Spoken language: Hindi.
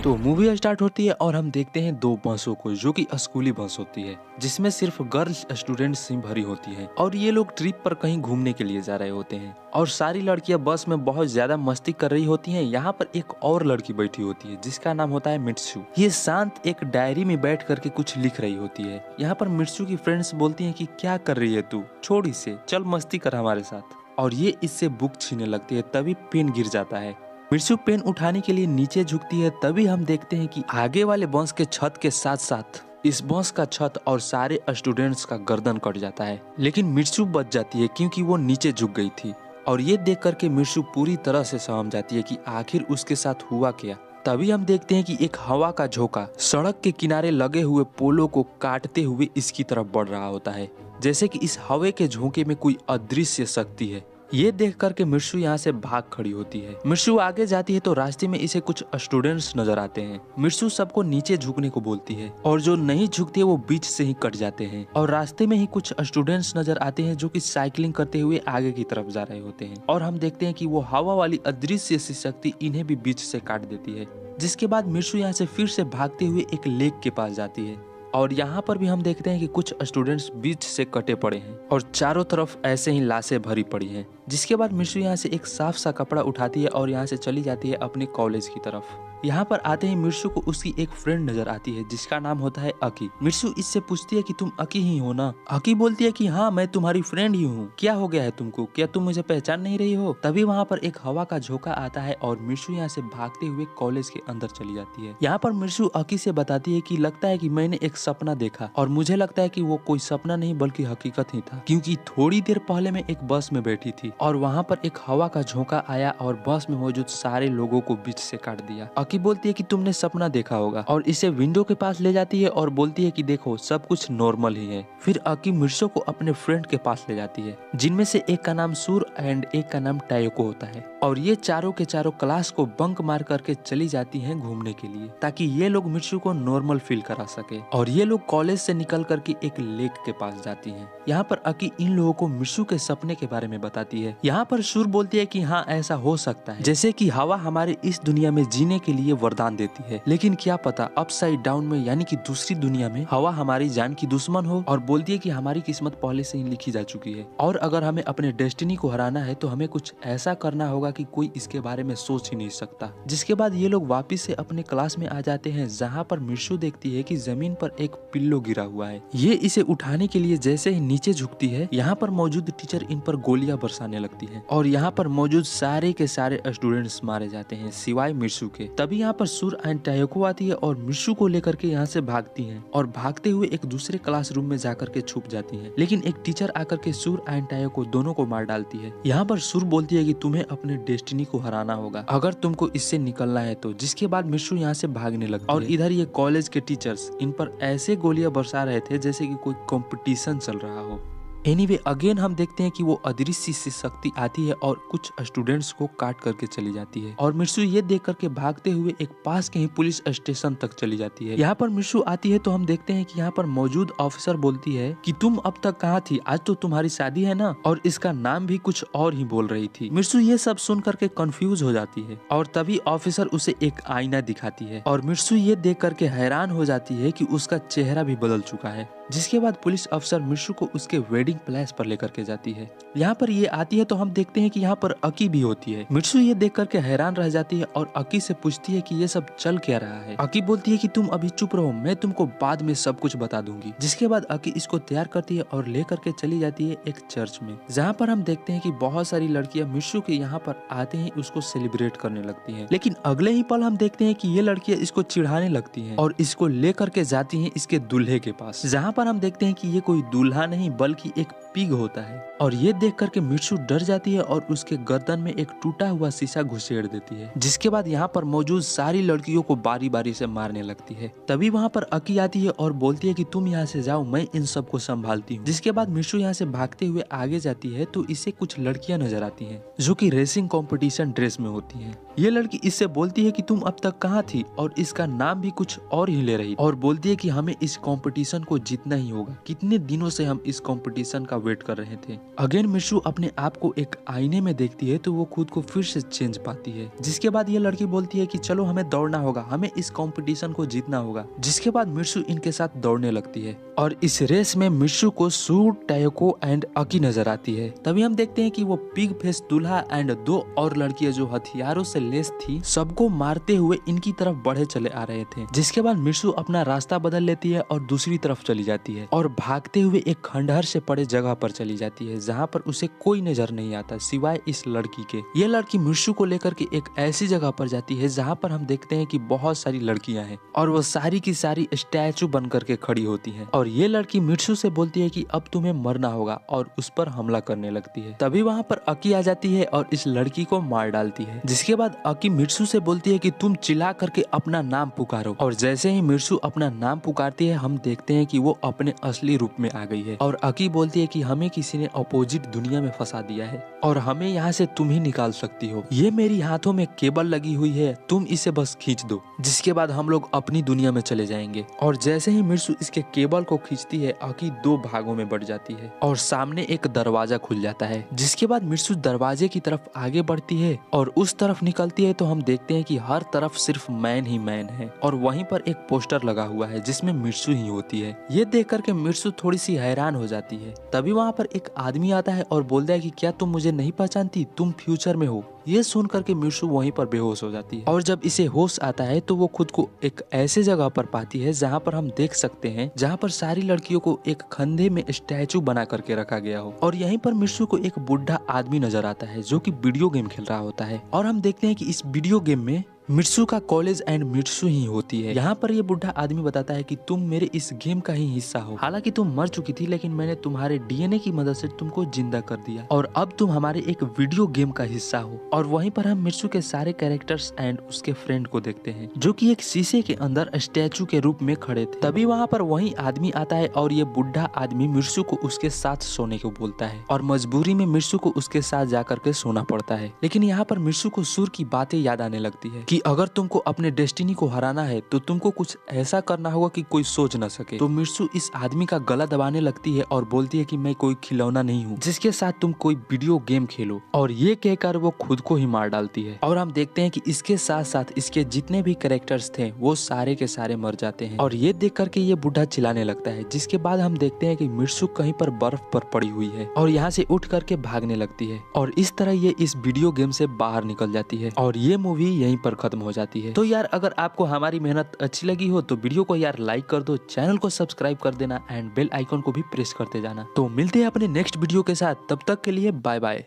तो मूवी स्टार्ट होती है और हम देखते हैं दो बसों को जो कि स्कूली बस होती है जिसमें सिर्फ गर्ल्स स्टूडेंट्स ही भरी होती हैं और ये लोग ट्रिप पर कहीं घूमने के लिए जा रहे होते हैं और सारी लड़कियां बस में बहुत ज्यादा मस्ती कर रही होती हैं। यहाँ पर एक और लड़की बैठी होती है जिसका नाम होता है मित्सु। ये शांत एक डायरी में बैठ करके कुछ लिख रही होती है। यहाँ पर मित्सु की फ्रेंड्स बोलती हैं कि क्या कर रही है तू, छोड़ इसे, चल मस्ती कर हमारे साथ। और ये इससे बुक छीनने लगती है, तभी पेन गिर जाता है। मिर्सू पेन उठाने के लिए नीचे झुकती है, तभी हम देखते हैं कि आगे वाले बस के छत के साथ साथ इस बस का छत और सारे स्टूडेंट्स का गर्दन कट जाता है। लेकिन मिर्सू बच जाती है क्योंकि वो नीचे झुक गई थी। और ये देख करके मिर्सू पूरी तरह से सहम जाती है कि आखिर उसके साथ हुआ क्या। तभी हम देखते हैं कि एक हवा का झोंका सड़क के किनारे लगे हुए पोलों को काटते हुए इसकी तरफ बढ़ रहा होता है, जैसे कि इस हवा के झोंके में कोई अदृश्य शक्ति है। ये देख करके मिर्सू यहाँ से भाग खड़ी होती है। मिर्सू आगे जाती है तो रास्ते में इसे कुछ स्टूडेंट्स नजर आते हैं। मिर्सू सबको नीचे झुकने को बोलती है और जो नहीं झुकते वो बीच से ही कट जाते हैं। और रास्ते में ही कुछ स्टूडेंट्स नजर आते हैं जो कि साइकिलिंग करते हुए आगे की तरफ जा रहे होते हैं। और हम देखते हैं कि वो हवा वाली अदृश्य सी शक्ति इन्हें भी बीच से काट देती है। जिसके बाद मिर्सू यहाँ से फिर से भागते हुए एक लेक के पास जाती है। और यहाँ पर भी हम देखते हैं कि कुछ स्टूडेंट्स बीच से कटे पड़े हैं और चारों तरफ ऐसे ही लाशें भरी पड़ी हैं। जिसके बाद मिर्सू यहाँ से एक साफ सा कपड़ा उठाती है और यहाँ से चली जाती है अपने कॉलेज की तरफ। यहाँ पर आते ही मिर्सू को उसकी एक फ्रेंड नजर आती है जिसका नाम होता है अकी। मिर्सू इससे पूछती है कि तुम अकी ही हो ना। अकी बोलती है कि हाँ, मैं तुम्हारी फ्रेंड ही हूँ। क्या हो गया है तुमको, क्या तुम मुझे पहचान नहीं रही हो। तभी वहाँ पर एक हवा का झोंका आता है और मिर्सू यहाँ से भागते हुए कॉलेज के अंदर चली जाती है। यहाँ पर मिर्सू अकी से बताती है कि लगता है कि मैंने एक सपना देखा और मुझे लगता है कि वो कोई सपना नहीं बल्कि हकीकत ही था, क्योंकि थोड़ी देर पहले मैं एक बस में बैठी थी और वहाँ पर एक हवा का झोंका आया और बस में मौजूद सारे लोगों को बीच से काट दिया। अकी बोलती है कि तुमने सपना देखा होगा और इसे विंडो के पास ले जाती है और बोलती है कि देखो सब कुछ नॉर्मल ही है। फिर अकी मिर्सू को अपने फ्रेंड के पास ले जाती है जिनमें से एक का नाम सूर एंड एक का नाम टायोको होता है। और ये चारों के चारों क्लास को बंक मार करके चली जाती हैं घूमने के लिए ताकि ये लोग मिर्सू को नॉर्मल फील करा सके। और ये लोग कॉलेज से निकल करके एक लेक के पास जाती हैं। यहाँ पर अकी इन लोगों को मिर्सू के सपने के बारे में बताती है। यहाँ पर सूर बोलती है कि हाँ, ऐसा हो सकता है, जैसे कि हवा हमारे इस दुनिया में जीने के लिए वरदान देती है, लेकिन क्या पता अपसाइड डाउन में यानी कि दूसरी दुनिया में हवा हमारी जान की दुश्मन हो। और बोलती है कि हमारी किस्मत पहले से ही लिखी जा चुकी है और अगर हमें अपने डेस्टिनी को हराना है तो हमें कुछ ऐसा करना होगा कि कोई इसके बारे में सोच ही नहीं सकता। जिसके बाद ये लोग वापिस से अपने क्लास में आ जाते हैं जहाँ पर मिर्सू देखती है कि जमीन पर एक पिल्लो गिरा हुआ है। ये इसे उठाने के लिए जैसे ही नीचे झुकती है, यहाँ पर मौजूद टीचर इन पर गोलियां बरसाने लगती है और यहाँ पर मौजूद सारे के सारे स्टूडेंट्स मारे जाते हैं सिवाय मिर्सू के। तभी यहाँ पर सूर एंड टायोको आती है और मिर्सू को लेकर के यहाँ से भागती हैं और भागते हुए एक दूसरे क्लासरूम में जाकर के छुप जाती हैं। लेकिन एक टीचर आकर के सूर एंड टायोको दोनों को मार डालती है। यहाँ पर सूर बोलती है कि तुम्हें अपने डेस्टिनी को हराना होगा अगर तुमको इससे निकलना है तो। जिसके बाद मिर्सू यहाँ से भागने लगती है और इधर ये कॉलेज के टीचर्स इन पर ऐसे गोलियां बरसा रहे थे जैसे कि कोई कंपटीशन चल रहा हो। एनीवे अगेन हम देखते हैं कि वो अदृश्य सी शक्ति आती है और कुछ स्टूडेंट्स को काट करके चली जाती है और मिर्सू ये देख करके भागते हुए एक पास के ही पुलिस स्टेशन तक चली जाती है। यहाँ पर मिर्सू आती है तो हम देखते हैं कि यहाँ पर मौजूद ऑफिसर बोलती है कि तुम अब तक कहाँ थी, आज तो तुम्हारी शादी है ना। और इसका नाम भी कुछ और ही बोल रही थी। मिर्सू ये सब सुन करके कंफ्यूज हो जाती है और तभी ऑफिसर उसे एक आईना दिखाती है और मिर्सू ये देख करके हैरान हो जाती है कि उसका चेहरा भी बदल चुका है। जिसके बाद पुलिस अफसर मिर्सू को उसके वेडिंग प्लेस पर लेकर के जाती है। यहाँ पर ये आती है तो हम देखते हैं कि यहाँ पर अकी भी होती है। मिर्सू ये देख करके हैरान रह जाती है और अकी से पूछती है कि ये सब चल क्या रहा है। अकी बोलती है कि तुम अभी चुप रहो, मैं तुमको बाद में सब कुछ बता दूंगी। जिसके बाद अकी इसको तैयार करती है और ले करके चली जाती है एक चर्च में, जहाँ पर हम देखते हैं कि बहुत सारी लड़कियां मिर्सू के यहाँ पर आते ही उसको सेलिब्रेट करने लगती हैं। लेकिन अगले ही पल हम देखते हैं कि ये लड़कियां इसको चिढ़ाने लगती हैं और इसको ले करके जाती हैं इसके दूल्हे के पास, जहाँ पर हम देखते हैं कि ये कोई दूल्हा नहीं बल्कि एक पिग होता है। और ये देख करके मिर्सू डर जाती है और उसके गर्दन में एक टूटा हुआ शीशा घुसेड़ देती है। जिसके बाद यहाँ पर मौजूद सारी लड़कियों को बारी बारी से मारने लगती है। तभी वहाँ पर अकी आती है और बोलती है कि तुम यहाँ से जाओ, मैं इन सबको संभालती हूँ। जिसके बाद मिर्सू यहाँ से भागते हुए आगे जाती है तो इसे कुछ लड़कियां नजर आती हैं जो कि रेसिंग कंपटीशन ड्रेस में होती हैं। ये लड़की इससे बोलती है कि तुम अब तक कहाँ थी और इसका नाम भी कुछ और ही ले रही और बोलती है कि हमें इस कंपटीशन को जीतना ही होगा। कितने दिनों से हम इस कंपटीशन कंपटीशन का वेट कर रहे थे। अगेन मिर्सू अपने आप को एक आईने में देखती है तो वो खुद को फिर से चेंज पाती है। जिसके बाद ये लड़की बोलती है कि चलो हमें दौड़ना होगा, हमें इस कंपटीशन को जीतना होगा। जिसके बाद मिर्सू इनके साथ दौड़ने लगती है और इस रेस में मिर्सू को सू, टायोको एंड अकी नजर आती है। तभी हम देखते हैं कि वो पिग फेस दूल्हा एंड 2 और लड़कियां जो हथियारों से लेस थी सबको मारते हुए इनकी तरफ बढ़े चले आ रहे थे। जिसके बाद मिर्सू अपना रास्ता बदल लेती है और दूसरी तरफ चली जाती है और भागते हुए एक खंडहर से पड़े जगह पर चली जाती है जहाँ पर उसे कोई नजर नहीं आता सिवाय इस लड़की के। ये लड़की मिर्सू को लेकर के एक ऐसी जगह पर जाती है जहाँ पर हम देखते हैं कि बहुत सारी लड़कियां हैं और वो सारी की सारी स्टैचू बन करके खड़ी होती हैं। और ये लड़की मिर्सू से बोलती है कि अब तुम्हें मरना होगा और उस पर हमला करने लगती है। तभी वहाँ पर अकी आ जाती है और इस लड़की को मार डालती है। जिसके बाद अकी मिर्सू से बोलती है कि तुम चिल्ला करके अपना नाम पुकारो। और जैसे ही मिर्सू अपना नाम पुकारती है हम देखते हैं कि वो अपने असली रूप में आ गई है। और अकी बोलती है कि हमें किसी ने अपोजिट दुनिया में फंसा दिया है और हमें यहाँ से तुम ही निकाल सकती हो। ये मेरी हाथों में केबल लगी हुई है, तुम इसे बस खींच दो। जिसके बाद हम लोग अपनी दुनिया में चले जाएंगे। और जैसे ही मिर्सू इसके केबल को खींचती है अकी 2 भागों में बढ़ जाती है और सामने एक दरवाजा खुल जाता है। जिसके बाद मिर्सू दरवाजे की तरफ आगे बढ़ती है और उस तरफ निकलती है तो हम देखते हैं कि हर तरफ सिर्फ मैन ही मैन है और वहीं पर एक पोस्टर लगा हुआ है जिसमें मिर्सू ही होती है। ये देख करके मिर्सू थोड़ी सी हैरान हो जाती है। तभी वहाँ पर एक आदमी आता है और बोलता है कि क्या तुम मुझे नहीं पहचानती, तुम फ्यूचर में हो। ये सुन करके मिर्सू वहीं पर बेहोश हो जाती है और जब इसे होश आता है तो वो खुद को एक ऐसे जगह पर पाती है जहाँ पर हम देख सकते हैं जहाँ पर सारी लड़कियों को एक कंधे में स्टैचू बना करके रखा गया हो। और यहीं पर मिर्सू को एक बुढ़ा आदमी नजर आता है जो कि वीडियो गेम खेल रहा होता है और हम देखते हैं कि इस वीडियो गेम में मिर्सू का कॉलेज एंड मिर्सू ही होती है। यहाँ पर ये बुढ़ा आदमी बताता है कि तुम मेरे इस गेम का ही हिस्सा हो। हालांकि तुम मर चुकी थी लेकिन मैंने तुम्हारे डीएनए की मदद से तुमको जिंदा कर दिया और अब तुम हमारे एक वीडियो गेम का हिस्सा हो। और वहीं पर हम मिर्सू के सारे कैरेक्टर्स एंड उसके फ्रेंड को देखते हैं जो कि एक शीशे के अंदर स्टैचू के रूप में खड़े थे। तभी वहाँ पर वही आदमी आता है और ये बुढ़ा आदमी मिर्सू को उसके साथ सोने को बोलता है और मजबूरी में मिर्सू को उसके साथ जाकर के सोना पड़ता है। लेकिन यहाँ पर मिर्सू को सुर की बातें याद आने लगती है कि अगर तुमको अपने डेस्टिनी को हराना है तो तुमको कुछ ऐसा करना होगा कि कोई सोच न सके। तो मिर्सू इस आदमी का गला दबाने लगती है और बोलती है कि मैं कोई खिलौना नहीं हूँ जिसके साथ तुम कोई वीडियो गेम खेलो। और ये कहकर वो खुद को ही मार डालती है और हम देखते हैं कि इसके साथ साथ इसके जितने भी कैरेक्टर्स थे वो सारे के सारे मर जाते हैं। और ये देख करके ये बुढ़ा चिल्लाने लगता है। जिसके बाद हम देखते हैं कि मिर्सू कहीं पर बर्फ पर पड़ी हुई है और यहाँ से उठ करके भागने लगती है और इस तरह ये इस वीडियो गेम से बाहर निकल जाती है और ये मूवी यहीं पर खत्म हो जाती है। तो यार अगर आपको हमारी मेहनत अच्छी लगी हो तो वीडियो को यार लाइक कर दो, चैनल को सब्सक्राइब कर देना एंड बेल आइकन को भी प्रेस करते जाना। तो मिलते हैं अपने नेक्स्ट वीडियो के साथ, तब तक के लिए बाय बाय।